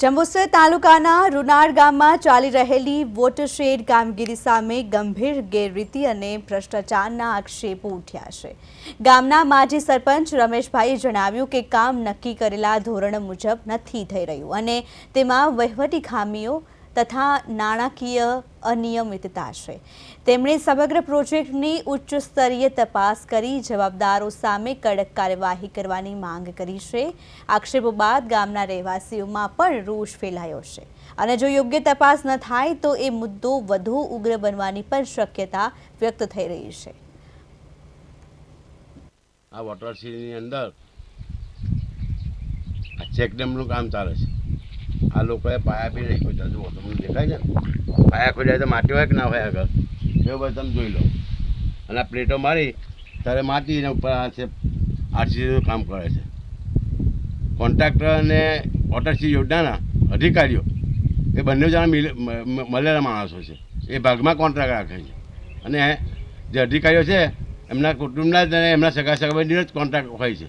જંબુસર તાલુકાના રૂનાળ ગામમાં ચાલી રહેલી વોટરશેડ કામગીરી સામે ગંભીર ગેરરીતિ અને ભ્રષ્ટાચારના આક્ષેપો ઉઠ્યા છે। ગામના માજી સરપંચ રમેશભાઈએ જણાવ્યું કે કામ નક્કી કરેલા ધોરણ મુજબ નથી થઈ રહ્યું અને તેમાં વહીવટી ખામીઓ તથા નાણાકીય અનિયમિતતા છે। તેમણે સમગ્ર પ્રોજેક્ટની ઉચ્ચ સ્તરીય તપાસ કરી જવાબદારો સામે કડક કાર્યવાહી કરવાની માંગ કરી છે। આક્ષેપો બાદ ગામના રહેવાસીઓમાં પણ રોષ ફેલાયો છે અને જો યોગ્ય તપાસ ન થાય તો એ મુદ્દો વધુ ઉગ્ર બનવાની પણ શક્યતા વ્યક્ત થઈ રહી છે। આ વોટરશેડની અંદર આ ચેકડેમનું કામ ચાલે છે। આ લોકોએ પાયા બી નહીં ખોદ્યા, જુઓ તમને દેખાય છે પાયા ખોદ્યા તો માટી હોય કે ના હોય આગળ એવું બધું તમે જોઈ લો। અને આ પ્લેટો મારી ત્યારે માટીને ઉપર આરસીસીનું કામ કરે છે। કોન્ટ્રાક્ટર અને વોટરશેડ યોજનાના અધિકારીઓ એ બંને જણા મળેલા માણસો છે। એ ભાગમાં કોન્ટ્રાક્ટ રાખે છે અને જે અધિકારીઓ છે એમના કુટુંબના જ અને એમના સગા સંબંધીનો જ કોન્ટ્રાક્ટ હોય છે।